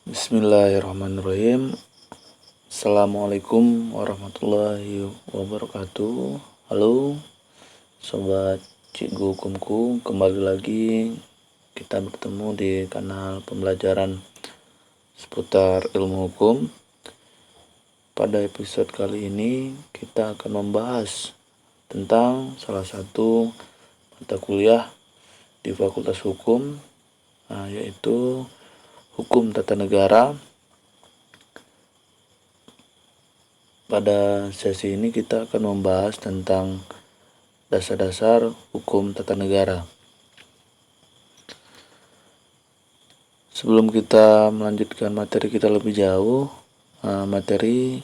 Bismillahirrahmanirrahim. Assalamualaikum warahmatullahi wabarakatuh. Halo sobat cikgu hukumku, kembali lagi kita bertemu di kanal pembelajaran seputar ilmu hukum. Pada episode kali ini kita akan membahas tentang salah satu mata kuliah di Fakultas Hukum, yaitu Hukum Tata Negara. Pada sesi ini kita akan membahas tentang dasar-dasar hukum tata negara. Sebelum kita melanjutkan materi kita lebih jauh, materi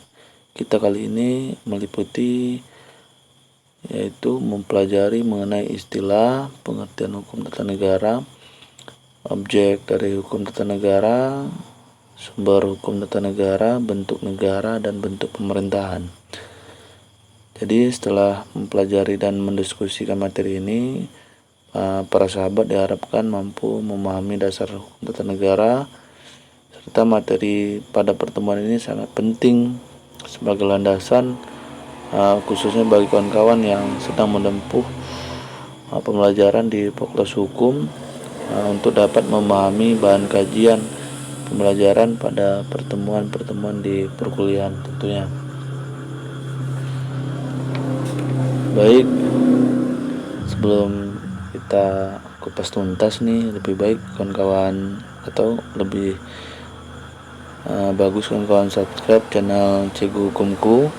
kita kali ini meliputi yaitu mempelajari mengenai istilah, pengertian hukum tata negara, objek dari hukum tata negara, sumber hukum tata negara, bentuk negara, dan bentuk pemerintahan. Jadi setelah mempelajari dan mendiskusikan materi ini, para sahabat diharapkan mampu memahami dasar hukum tata negara, serta materi pada pertemuan ini sangat penting sebagai landasan khususnya bagi kawan-kawan yang sedang menempuh pembelajaran di Fakultas Hukum untuk dapat memahami bahan kajian pembelajaran pada pertemuan-pertemuan di perkuliahan tentunya. Baik, sebelum kita kupas tuntas nih, lebih baik kawan-kawan atau lebih bagus kawan-kawan subscribe channel Cikgu Hukumku.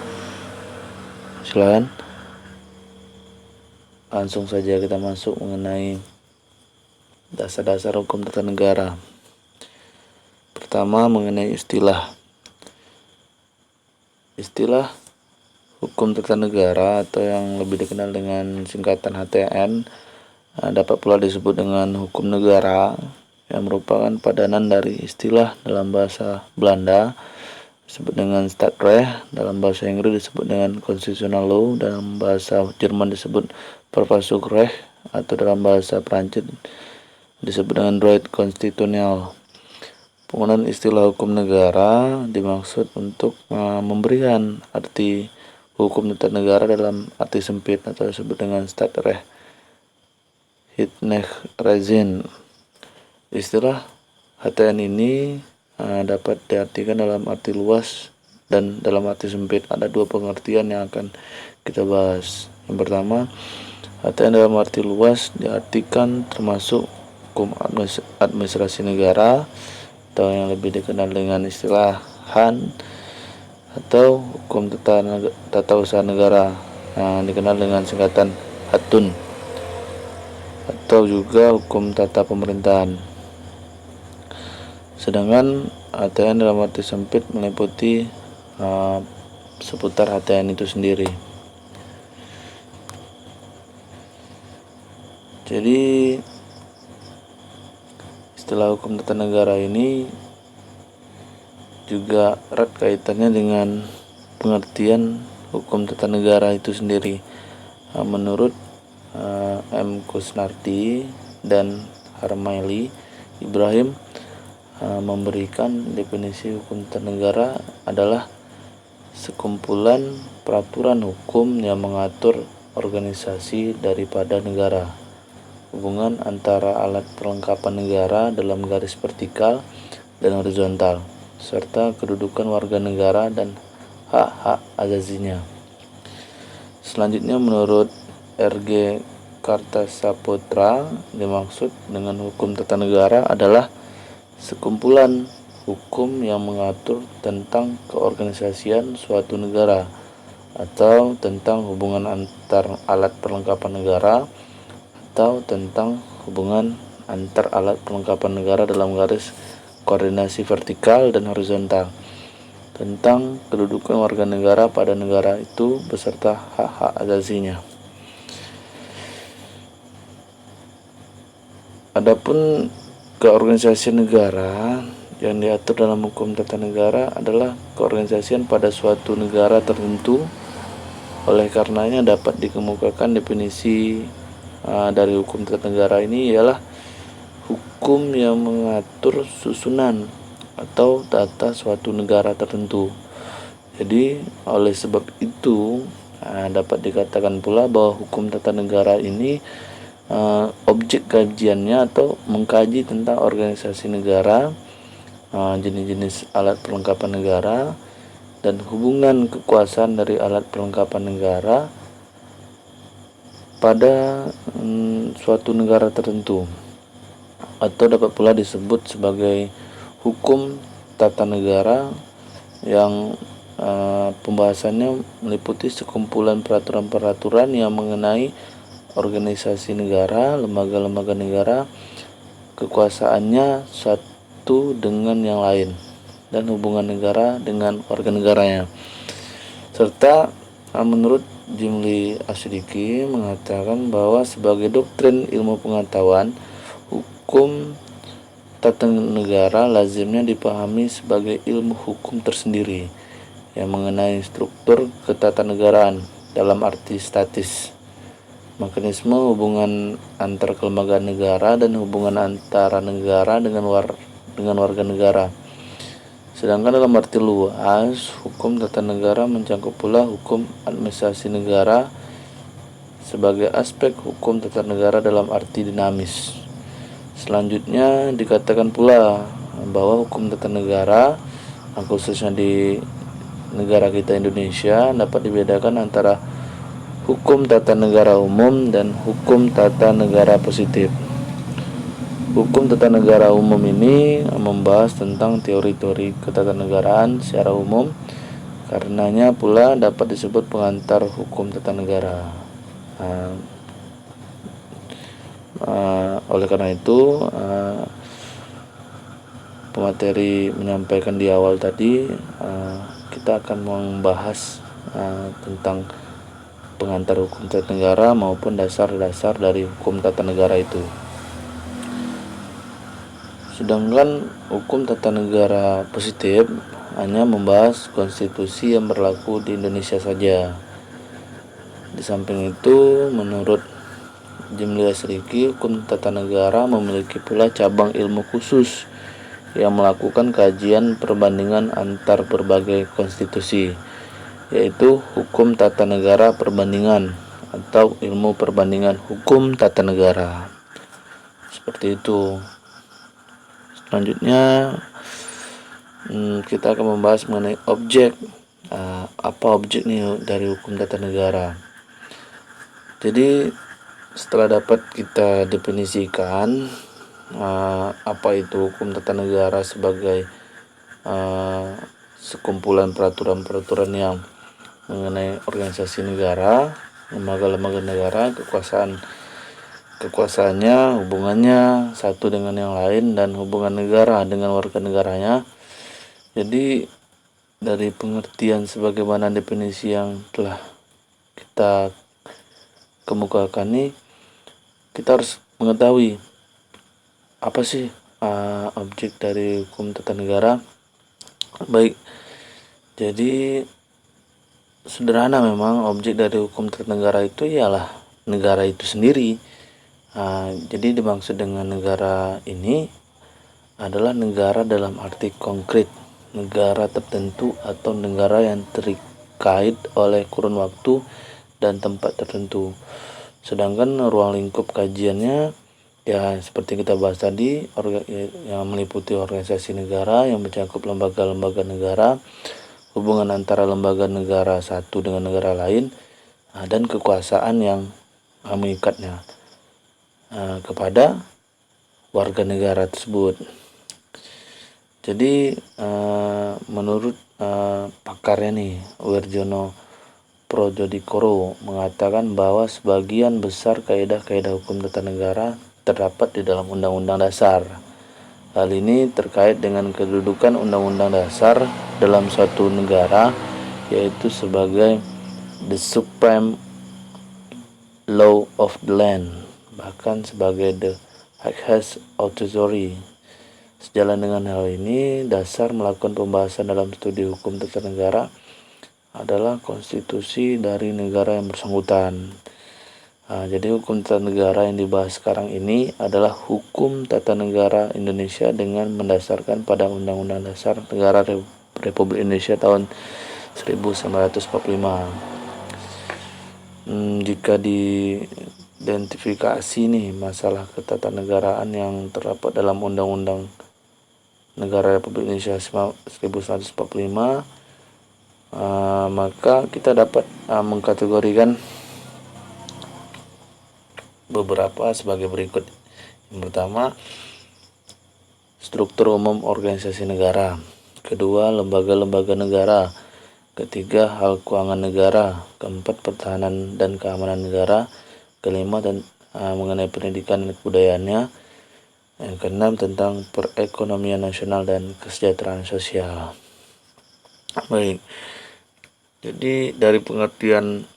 Silakan. Langsung saja kita masuk mengenai dasar-dasar hukum tata negara. Pertama, mengenai istilah. Istilah hukum tata negara atau yang lebih dikenal dengan singkatan HTN dapat pula disebut dengan hukum negara, yang merupakan padanan dari istilah dalam bahasa Belanda disebut dengan Stadrecht, dalam bahasa Inggris disebut dengan Constitutional Law, dalam bahasa Jerman disebut Verfassungsrecht, atau dalam bahasa Prancis disebut dengan Droit constitutionnel. Penggunaan istilah hukum negara dimaksud untuk memberikan arti hukum tata negara dalam arti sempit atau disebut dengan Stadrecht, Rechtspflege. Istilah HTN ini dapat diartikan dalam arti luas dan dalam arti sempit. Ada dua pengertian yang akan kita bahas. Yang pertama, HTN dalam arti luas diartikan termasuk hukum administrasi negara atau yang lebih dikenal dengan istilah HAN, atau hukum tata usaha negara yang dikenal dengan singkatan HATUN, atau juga hukum tata pemerintahan. Sedangkan HTN dalam arti sempit meliputi seputar HTN itu sendiri. Jadi istilah hukum tata negara ini juga erat kaitannya dengan pengertian hukum tata negara itu sendiri. Menurut M. Kusnardi dan Harmaili Ibrahim memberikan definisi hukum tata negara adalah sekumpulan peraturan hukum yang mengatur organisasi daripada negara, hubungan antara alat perlengkapan negara dalam garis vertikal dan horizontal, serta kedudukan warga negara dan hak-hak azazinya. Selanjutnya, menurut R.G. Kartasaputra, dimaksud dengan hukum tata negara adalah sekumpulan hukum yang mengatur tentang keorganisasian suatu negara atau tentang hubungan antar alat perlengkapan negara atau tentang hubungan antar alat perlengkapan negara dalam garis koordinasi vertikal dan horizontal, tentang kedudukan warga negara pada negara itu beserta hak-hak azazinya. Adapun keorganisasian negara yang diatur dalam hukum tata negara adalah keorganisasian pada suatu negara tertentu. Oleh karenanya dapat dikemukakan definisi dari hukum tata negara ini ialah hukum yang mengatur susunan atau tata suatu negara tertentu. Jadi oleh sebab itu dapat dikatakan pula bahwa hukum tata negara ini objek kajiannya atau mengkaji tentang organisasi negara, jenis-jenis alat perlengkapan negara, dan hubungan kekuasaan dari alat perlengkapan negara pada suatu negara tertentu, atau dapat pula disebut sebagai hukum tata negara yang pembahasannya meliputi sekumpulan peraturan-peraturan yang mengenai organisasi negara, lembaga-lembaga negara, kekuasaannya satu dengan yang lain, dan hubungan negara dengan warga negaranya. Serta menurut Jimli Asyidiki mengatakan bahwa sebagai doktrin ilmu pengetahuan, hukum tata negara lazimnya dipahami sebagai ilmu hukum tersendiri yang mengenai struktur ketatanegaraan dalam arti statis, mekanisme hubungan antar kelembagaan negara, dan hubungan antara negara dengan warga negara. Sedangkan dalam arti luas, hukum tata negara mencakup pula hukum administrasi negara sebagai aspek hukum tata negara dalam arti dinamis. Selanjutnya dikatakan pula bahwa hukum tata negara, khususnya di negara kita Indonesia, dapat dibedakan antara hukum tata negara umum dan hukum tata negara positif. Hukum tata negara umum ini membahas tentang teori-teori ketatanegaraan secara umum, karenanya pula dapat disebut pengantar hukum tata negara. Oleh karena itu, pemateri menyampaikan di awal tadi, kita akan membahas tentang pengantar hukum tata negara maupun dasar-dasar dari hukum tata negara itu. Sedangkan hukum tata negara positif hanya membahas konstitusi yang berlaku di Indonesia saja. Di samping itu, menurut Jimli Asyidiki, hukum tata negara memiliki pula cabang ilmu khusus yang melakukan kajian perbandingan antar berbagai konstitusi, yaitu hukum tata negara perbandingan atau ilmu perbandingan hukum tata negara. Seperti itu. Selanjutnya kita akan membahas mengenai objek. Apa objek nih dari hukum tata negara? Jadi setelah dapat kita definisikan apa itu hukum tata negara sebagai sekumpulan peraturan-peraturan yang mengenai organisasi negara, lembaga-lembaga negara, kekuasaannya, hubungannya satu dengan yang lain, dan hubungan negara dengan warga negaranya. Jadi dari pengertian sebagaimana definisi yang telah kita kemukakan ini, kita harus mengetahui apa sih objek dari hukum tata negara. Baik, jadi sederhana memang objek dari hukum tata negara itu ialah negara itu sendiri. Jadi dimaksud dengan negara ini adalah negara dalam arti konkret, negara tertentu atau negara yang terkait oleh kurun waktu dan tempat tertentu. Sedangkan ruang lingkup kajiannya ya seperti kita bahas tadi, yang meliputi organisasi negara yang mencakup lembaga-lembaga negara, hubungan antara lembaga negara satu dengan negara lain, dan kekuasaan yang mengikatnya kepada warga negara tersebut. Jadi menurut pakarnya nih, Wirjono Projodikoro mengatakan bahwa sebagian besar kaidah-kaidah hukum tata negara terdapat di dalam Undang-Undang Dasar. Hal ini terkait dengan kedudukan Undang-Undang Dasar dalam suatu negara, yaitu sebagai the supreme law of the land, bahkan sebagai the highest authority. Sejalan dengan hal ini, dasar melakukan pembahasan dalam studi hukum tata negara adalah konstitusi dari negara yang bersangkutan. Jadi hukum tata negara yang dibahas sekarang ini adalah hukum tata negara Indonesia dengan mendasarkan pada Undang-Undang Dasar Negara Republik Indonesia tahun 1945. Jika diidentifikasi nih masalah ketatanegaraan yang terdapat dalam Undang-Undang Negara Republik Indonesia 1945, maka kita dapat mengkategorikan beberapa sebagai berikut. Yang pertama, struktur umum organisasi negara. Kedua, lembaga-lembaga negara. Ketiga, hal keuangan negara. Keempat, pertahanan dan keamanan negara. Kelima, mengenai pendidikan dan kebudayaannya. Yang keenam, tentang perekonomian nasional dan kesejahteraan sosial. Baik, jadi dari pengertian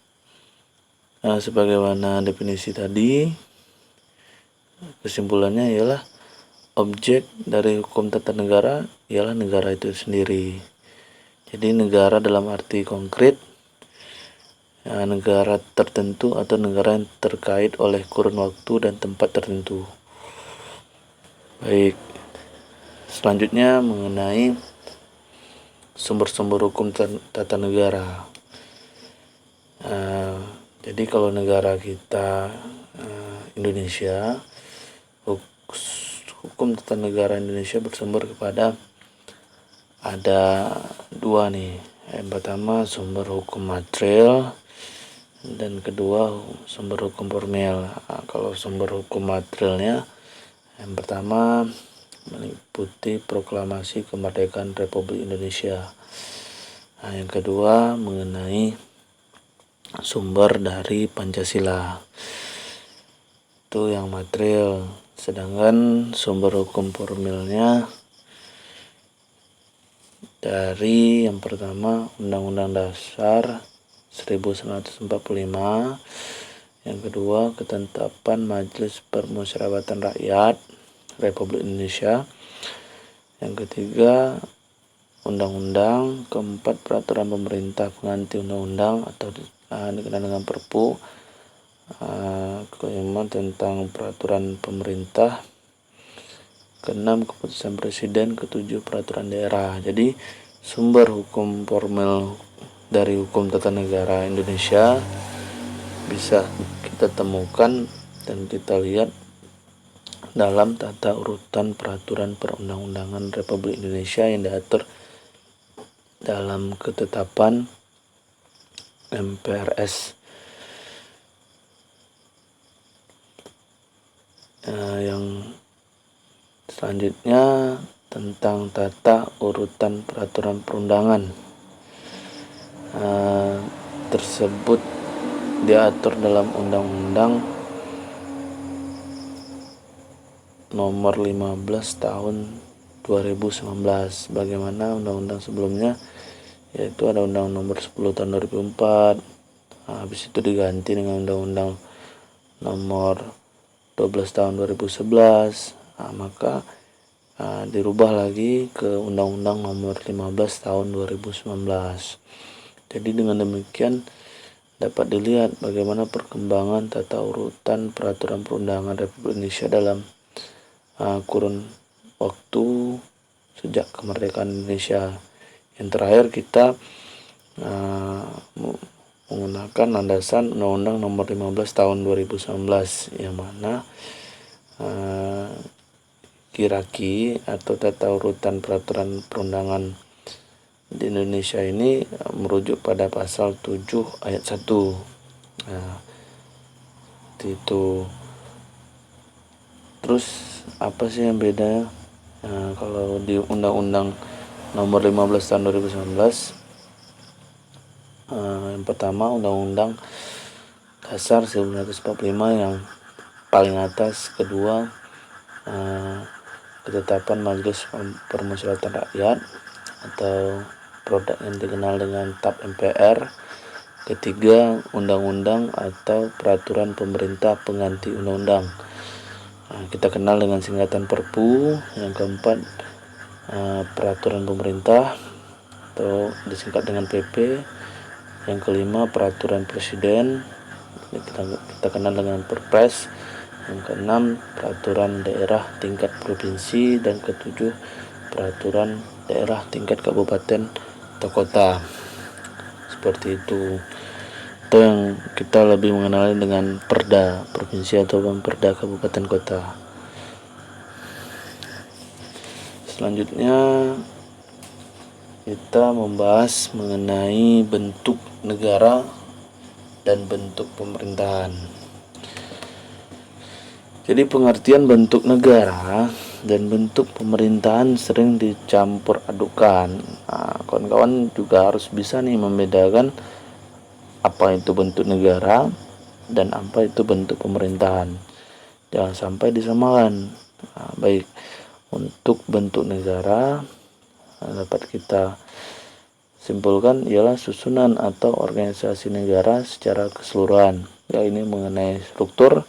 sebagaimana definisi tadi, kesimpulannya ialah objek dari hukum tata negara ialah negara itu sendiri. Jadi negara dalam arti konkret, negara tertentu atau negara yang terkait oleh kurun waktu dan tempat tertentu. Baik, selanjutnya mengenai sumber-sumber hukum tata negara. Jadi kalau negara kita Indonesia, hukum tata negara Indonesia bersumber kepada ada dua nih. Yang pertama sumber hukum material dan kedua sumber hukum formil. Kalau sumber hukum materialnya, yang pertama meliputi proklamasi kemerdekaan Republik Indonesia. Yang kedua mengenai sumber dari Pancasila, itu yang material. Sedangkan sumber hukum formilnya dari yang pertama Undang-Undang Dasar 1945, yang kedua ketetapan Majelis Permusyawaratan Rakyat Republik Indonesia, yang ketiga undang-undang, keempat peraturan pemerintah pengganti undang-undang atau dikenal dengan Perpu, kelima tentang peraturan pemerintah, keenam keputusan presiden, ketujuh peraturan daerah. Jadi sumber hukum formil dari hukum tata negara Indonesia bisa kita temukan dan kita lihat dalam tata urutan peraturan perundang-undangan Republik Indonesia yang diatur dalam ketetapan MPRS. Yang selanjutnya tentang tata urutan peraturan perundangan, tersebut diatur dalam Undang-Undang Nomor 15 Tahun 2019. Bagaimana undang-undang sebelumnya, yaitu ada Undang Nomor 10 Tahun 2004. Habis itu diganti dengan Undang-Undang Nomor 12 Tahun 2011. Maka dirubah lagi ke Undang-Undang Nomor 15 Tahun 2019. Jadi dengan demikian dapat dilihat bagaimana perkembangan tata urutan peraturan perundangan Republik Indonesia dalam kurun waktu sejak kemerdekaan Indonesia. Yang terakhir kita menggunakan landasan Undang-Undang Nomor 15 Tahun 2019, yang mana hierarki atau tata urutan peraturan perundangan di Indonesia ini merujuk pada pasal 7 ayat 1. Itu. Terus apa sih yang beda? Kalau di Undang-Undang Nomor 15 Tahun 2019, yang pertama Undang-Undang Dasar 1945 yang paling atas, kedua ketetapan Majelis Permusyawaratan Rakyat atau produk yang dikenal dengan TAP MPR, ketiga undang-undang atau peraturan pemerintah pengganti undang-undang, kita kenal dengan singkatan Perpu. Yang keempat peraturan pemerintah atau disingkat dengan PP. Yang kelima peraturan presiden. kita kenal dengan Perpres. Yang keenam, peraturan daerah tingkat provinsi, dan ketujuh, peraturan daerah tingkat kabupaten atau kota. Seperti itu. Atau yang kita lebih mengenal dengan Perda provinsi atau Perda kabupaten kota. Selanjutnya kita membahas mengenai bentuk negara dan bentuk pemerintahan. Jadi pengertian bentuk negara dan bentuk pemerintahan sering dicampur adukan. Kawan-kawan juga harus bisa nih membedakan apa itu bentuk negara dan apa itu bentuk pemerintahan. Jangan sampai disamakan. Baik, untuk bentuk negara dapat kita simpulkan ialah susunan atau organisasi negara secara keseluruhan. Ya, ini mengenai struktur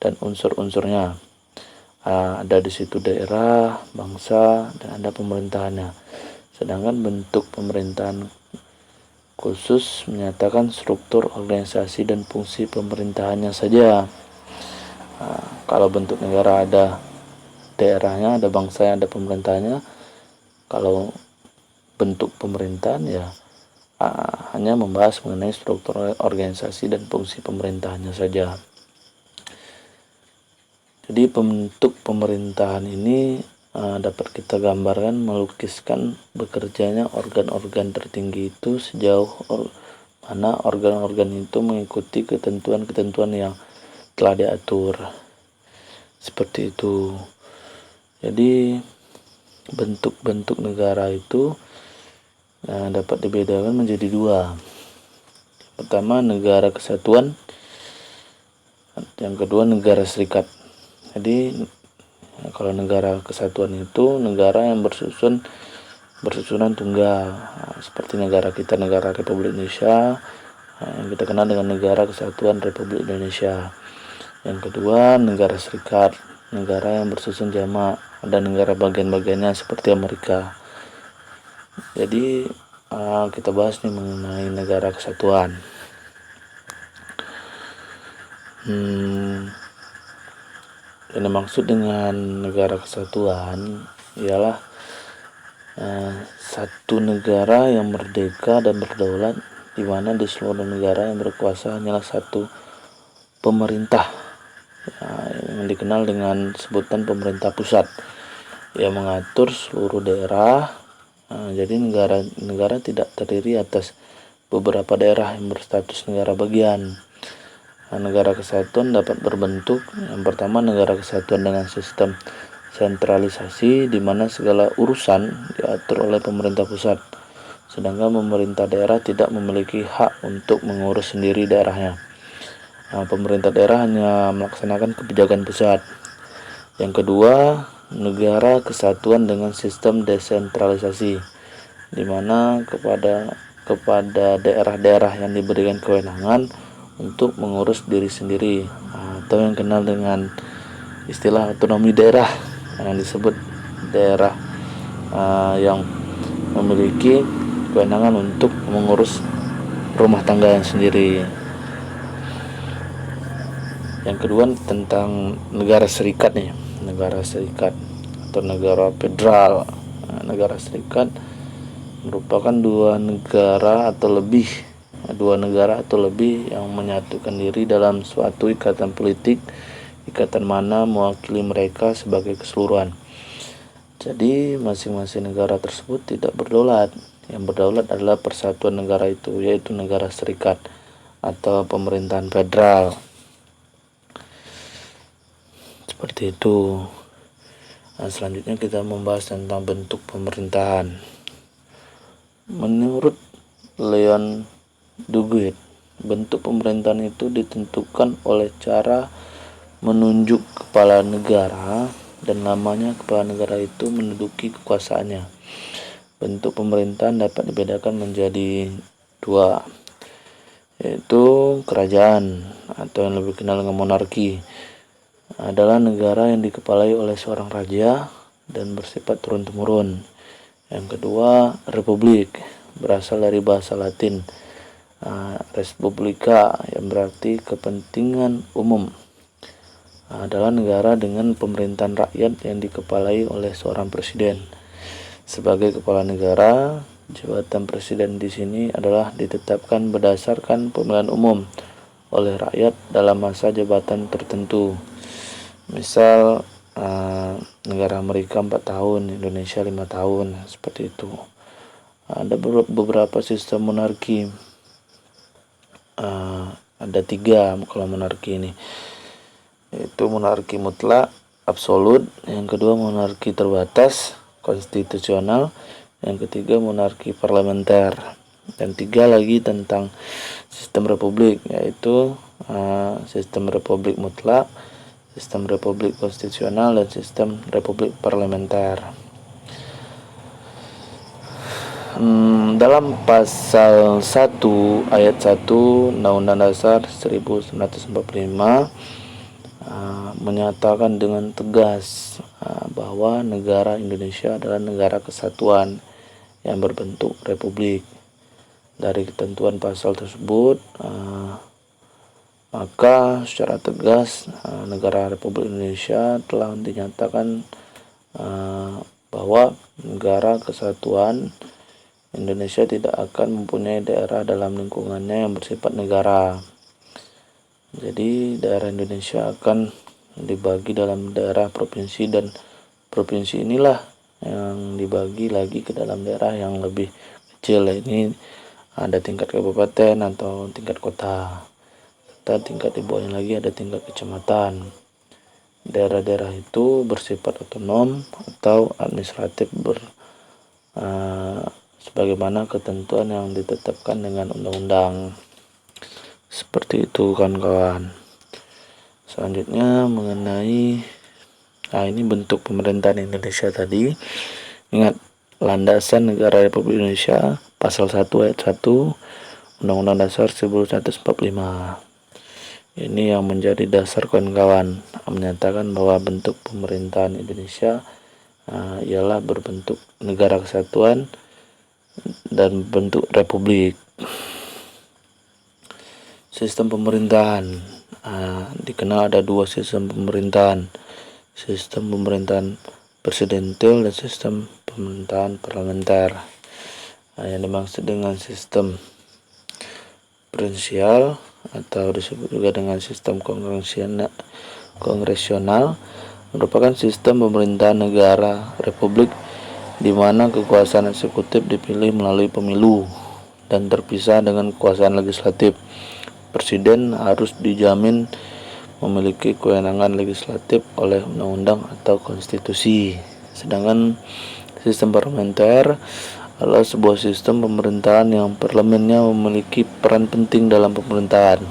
dan unsur-unsurnya. Ada di situ daerah, bangsa, dan ada pemerintahannya. Sedangkan bentuk pemerintahan khusus menyatakan struktur, organisasi, dan fungsi pemerintahannya saja. Kalau bentuk negara ada daerahnya, ada bangsanya, ada pemerintahannya. Kalau bentuk pemerintahan ya hanya membahas mengenai struktur, organisasi, dan fungsi pemerintahannya saja. Jadi bentuk pemerintahan ini dapat kita gambarkan, melukiskan bekerjanya organ-organ tertinggi itu sejauh mana organ-organ itu mengikuti ketentuan-ketentuan yang telah diatur. Seperti itu. Jadi bentuk-bentuk negara itu dapat dibedakan menjadi dua. Pertama, negara kesatuan. Yang kedua, negara serikat. Jadi kalau negara kesatuan itu negara yang bersusunan tunggal, seperti negara kita, negara Republik Indonesia, yang kita kenal dengan negara kesatuan Republik Indonesia. Yang kedua, negara serikat, negara yang bersusun jamak, ada negara bagian-bagiannya seperti Amerika. Jadi kita bahas nih mengenai negara kesatuan. Yang dimaksud dengan negara kesatuan ialah satu negara yang merdeka dan berdaulat, di mana di seluruh negara yang berkuasa hanyalah satu pemerintah, yang dikenal dengan sebutan pemerintah pusat, yang mengatur seluruh daerah. Jadi negara tidak terdiri atas beberapa daerah yang berstatus negara bagian. Negara kesatuan dapat berbentuk, yang pertama, negara kesatuan dengan sistem sentralisasi, di mana segala urusan diatur oleh pemerintah pusat, sedangkan pemerintah daerah tidak memiliki hak untuk mengurus sendiri daerahnya. Pemerintah daerah hanya melaksanakan kebijakan pusat. Yang kedua, negara kesatuan dengan sistem desentralisasi, di mana kepada daerah-daerah yang diberikan kewenangan untuk mengurus diri sendiri, atau yang kenal dengan istilah otonomi daerah, yang disebut daerah yang memiliki kewenangan untuk mengurus rumah tangga yang sendiri. Yang kedua tentang negara serikat nih, negara serikat atau negara federal. Negara serikat merupakan dua negara atau lebih yang menyatukan diri dalam suatu ikatan politik, ikatan mana mewakili mereka sebagai keseluruhan. Jadi masing-masing negara tersebut tidak berdaulat. Yang berdaulat adalah persatuan negara itu, yaitu negara serikat atau pemerintahan federal. Seperti itu. Selanjutnya kita membahas tentang bentuk pemerintahan. Menurut Leon Duguid, bentuk pemerintahan itu ditentukan oleh cara menunjuk kepala negara dan lamanya kepala negara itu menduduki kekuasaannya. Bentuk pemerintahan dapat dibedakan menjadi dua, yaitu kerajaan atau yang lebih dikenal dengan monarki, adalah negara yang dikepalai oleh seorang raja dan bersifat turun-temurun. Yang kedua, republik, berasal dari bahasa Latin Respublika yang berarti kepentingan umum adalah negara dengan pemerintahan rakyat yang dikepalai oleh seorang presiden. Sebagai kepala negara, jabatan presiden di sini adalah ditetapkan berdasarkan pemilihan umum oleh rakyat dalam masa jabatan tertentu. Misal negara Amerika 4 tahun, Indonesia 5 tahun, seperti itu. Ada beberapa sistem monarki, ada 3 kalau monarki ini, yaitu monarki mutlak, absolut, yang kedua monarki terbatas, konstitusional, yang ketiga monarki parlementer, dan 3 lagi tentang sistem republik, yaitu sistem republik mutlak, sistem republik konstitusional, dan sistem republik parlementer. Dalam pasal 1 ayat 1 Undang-Undang Dasar 1945 menyatakan dengan tegas bahwa negara Indonesia adalah negara kesatuan yang berbentuk republik. Dari ketentuan pasal tersebut, maka secara tegas negara Republik Indonesia telah dinyatakan bahwa negara kesatuan Indonesia tidak akan mempunyai daerah dalam lingkungannya yang bersifat negara. Jadi daerah Indonesia akan dibagi dalam daerah provinsi, dan provinsi inilah yang dibagi lagi ke dalam daerah yang lebih kecil. Ini ada tingkat kabupaten atau tingkat kota, serta tingkat di bawahnya lagi ada tingkat kecamatan. Daerah-daerah itu bersifat otonom atau administratif sebagaimana ketentuan yang ditetapkan dengan undang-undang. Seperti itu kawan-kawan. Selanjutnya mengenai ini bentuk pemerintahan Indonesia tadi. Ingat, landasan negara Republik Indonesia pasal 1 ayat 1 Undang-Undang Dasar 1945. Ini yang menjadi dasar kawan-kawan, menyatakan bahwa bentuk pemerintahan Indonesia ialah berbentuk negara kesatuan dan bentuk republik. Sistem pemerintahan dikenal ada 2 sistem pemerintahan, sistem pemerintahan presidensial dan sistem pemerintahan parlementer. Yang dimaksud dengan sistem presidensial atau disebut juga dengan sistem kongresional merupakan sistem pemerintahan negara republik di mana kekuasaan eksekutif dipilih melalui pemilu dan terpisah dengan kekuasaan legislatif. Presiden harus dijamin memiliki kewenangan legislatif oleh undang-undang atau konstitusi. Sedangkan sistem parlementer adalah sebuah sistem pemerintahan yang parlemennya memiliki peran penting dalam pemerintahan.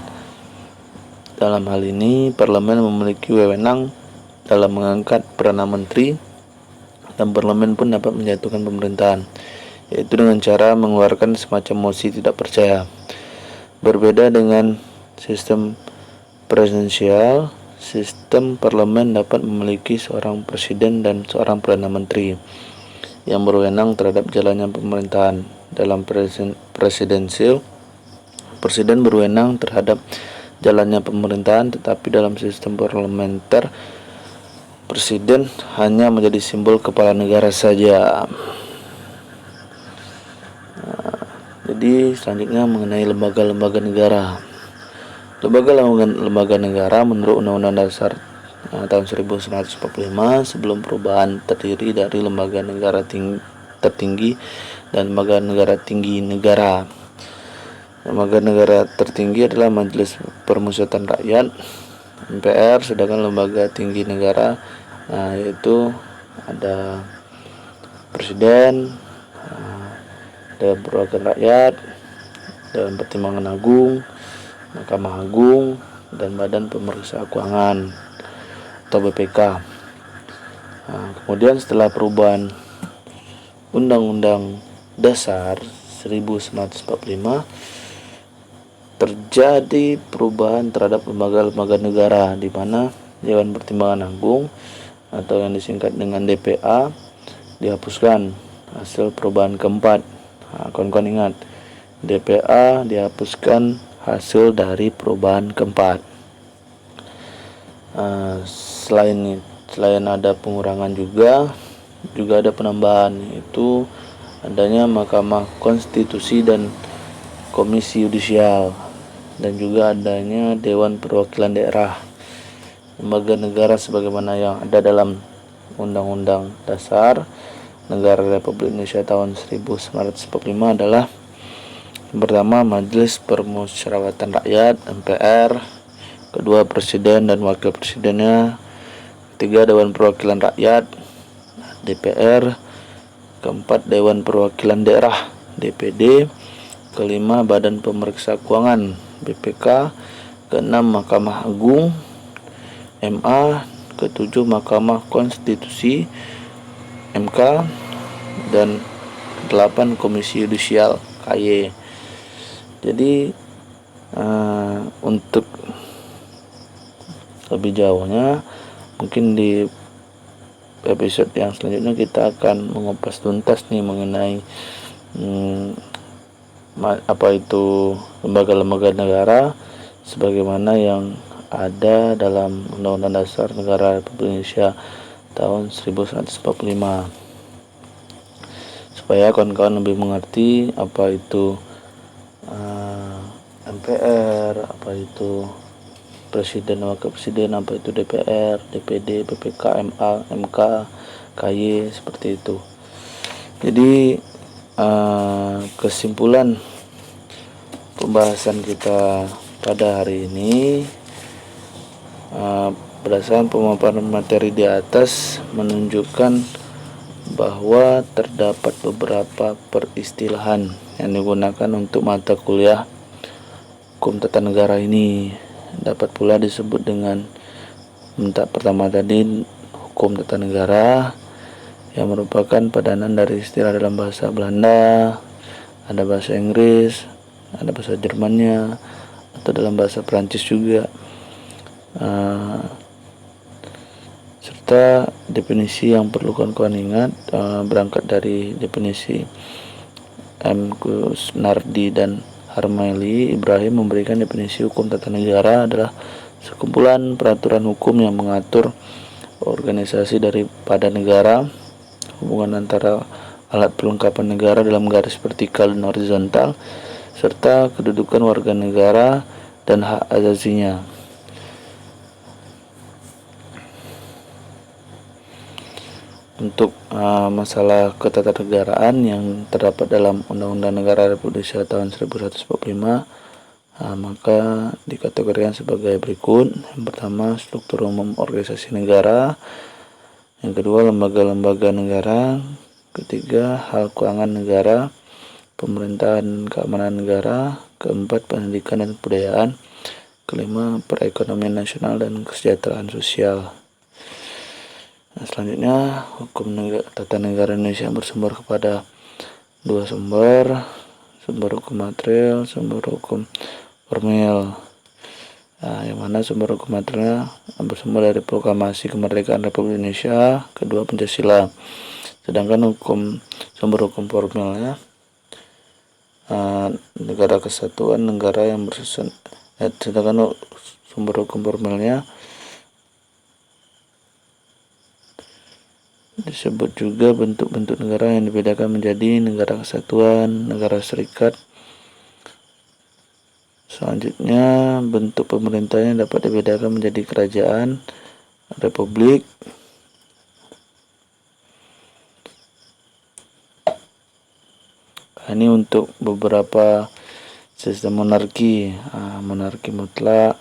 Dalam hal ini, parlemen memiliki wewenang dalam mengangkat perdana menteri, dan parlemen pun dapat menjatuhkan pemerintahan, yaitu dengan cara mengeluarkan semacam mosi tidak percaya. Berbeda dengan sistem presidensial, sistem parlemen dapat memiliki seorang presiden dan seorang perdana menteri yang berwenang terhadap jalannya pemerintahan. Dalam presidensial, presiden berwenang terhadap jalannya pemerintahan, tetapi dalam sistem parlementer, presiden hanya menjadi simbol kepala negara saja. Jadi selanjutnya mengenai lembaga-lembaga negara. Lembaga negara menurut Undang-Undang Dasar tahun 1945 sebelum perubahan terdiri dari lembaga negara tertinggi dan lembaga negara tinggi negara. Lembaga negara tertinggi adalah Majelis Permusyawaratan Rakyat (MPR), sedangkan lembaga tinggi negara yaitu ada Presiden, Dewan Perwakilan Rakyat, Dewan Pertimbangan Agung, Mahkamah Agung, dan Badan Pemeriksa Keuangan atau BPK. Kemudian setelah perubahan Undang-Undang Dasar 1945, terjadi perubahan terhadap lembaga-lembaga negara, di mana Dewan Pertimbangan Agung atau yang disingkat dengan DPA dihapuskan hasil perubahan keempat. Kawan-kawan ingat, DPA dihapuskan hasil dari perubahan keempat. Selain ada pengurangan juga ada penambahan, yaitu adanya Mahkamah Konstitusi dan Komisi Yudisial, dan juga adanya Dewan Perwakilan Daerah, lembaga negara sebagaimana yang ada dalam Undang-Undang Dasar Negara Republik Indonesia tahun 1945 adalah yang pertama Majelis Permusyawaratan Rakyat (MPR), kedua Presiden dan Wakil Presidennya, ketiga Dewan Perwakilan Rakyat (DPR), keempat Dewan Perwakilan Daerah (DPD), kelima Badan Pemeriksa Keuangan (BPK), keenam Mahkamah Agung (MA), ketujuh Mahkamah Konstitusi (MK), dan delapan Komisi Yudisial (KY). Jadi untuk lebih jauhnya mungkin di episode yang selanjutnya kita akan mengupas tuntas nih mengenai apa itu lembaga-lembaga negara sebagaimana yang ada dalam Undang-Undang Dasar Negara Republik Indonesia tahun 1945, supaya kawan-kawan lebih mengerti apa itu MPR, apa itu Presiden Wakil Presiden, apa itu DPR, DPD, BPK, MA, MK, KY, seperti itu. Jadi kesimpulan pembahasan kita pada hari ini berdasarkan pemaparan materi di atas menunjukkan bahwa terdapat beberapa peristilahan yang digunakan untuk mata kuliah hukum tata negara ini. Dapat pula disebut dengan pertama tadi hukum tata negara, yang merupakan padanan dari istilah dalam bahasa Belanda, ada bahasa Inggris, ada bahasa Jermannya, atau dalam bahasa Perancis juga, serta definisi yang perlu kawan-kawan ingat berangkat dari definisi M. Kusnardi dan Harmaili Ibrahim memberikan definisi hukum tata negara adalah sekumpulan peraturan hukum yang mengatur organisasi daripada negara, hubungan antara alat perlengkapan negara dalam garis vertikal dan horizontal, serta kedudukan warga negara dan hak asasinya. Untuk masalah ketatanegaraan yang terdapat dalam Undang-Undang Negara Republik Indonesia tahun 1945, maka dikategorikan sebagai berikut. Yang pertama, struktur umum organisasi negara. Yang kedua, lembaga-lembaga negara. Ketiga, hal keuangan negara, pemerintahan dan keamanan negara. Keempat, pendidikan dan kebudayaan. Kelima, perekonomian nasional dan kesejahteraan sosial. Selanjutnya, hukum tata negara Indonesia bersumber kepada dua sumber hukum material, sumber hukum formil. Yang mana sumber hukum material bersumber dari Proklamasi Kemerdekaan Republik Indonesia, kedua Pancasila. Sedangkan sumber hukum formilnya negara kesatuan, negara yang bersusun. Sedangkan sumber hukum formilnya disebut juga bentuk-bentuk negara yang dibedakan menjadi negara kesatuan, negara serikat. Selanjutnya, bentuk pemerintahnya dapat dibedakan menjadi kerajaan, republik, ini untuk beberapa sistem monarki, monarki mutlak,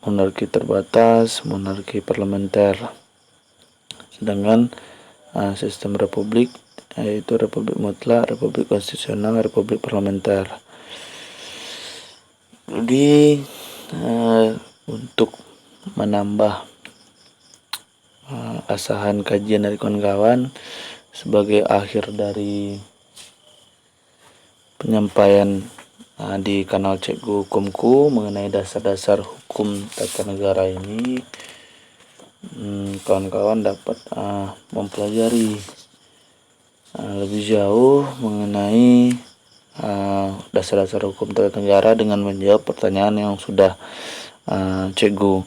monarki terbatas, monarki parlementer. Sedangkan sistem republik yaitu republik mutlak, republik konstitusional, republik parlementer. Jadi untuk menambah asahan kajian dari kawan-kawan sebagai akhir dari penyampaian di kanal Cikgu Hukumku mengenai dasar-dasar hukum tata negara ini, kawan-kawan dapat mempelajari lebih jauh mengenai dasar-dasar hukum tata negara dengan menjawab pertanyaan yang sudah Cikgu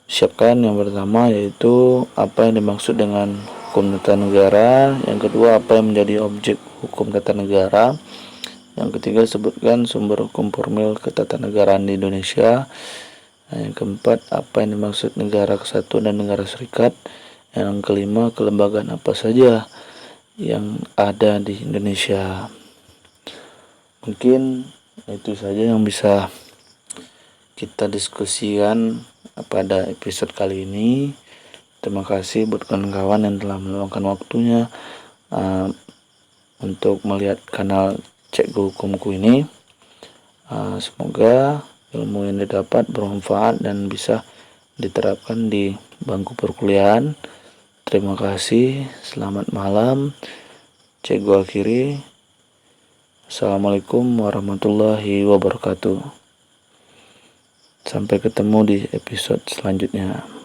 siapkan. Yang pertama yaitu apa yang dimaksud dengan hukum tata negara, yang kedua apa yang menjadi objek hukum tata negara, yang ketiga sebutkan sumber hukum formil ketatanegaraan di Indonesia, yang keempat apa yang dimaksud negara kesatuan dan negara serikat, yang kelima kelembagaan apa saja yang ada di Indonesia. Mungkin itu saja yang bisa kita diskusikan pada episode kali ini. Terima kasih buat kawan-kawan yang telah meluangkan waktunya untuk melihat kanal Cikgu Hukumku ini. Semoga ilmu yang didapat bermanfaat dan bisa diterapkan di bangku perkuliahan. Terima kasih, selamat malam. Cikgu akhiri. Assalamualaikum warahmatullahi wabarakatuh. Sampai ketemu di episode selanjutnya.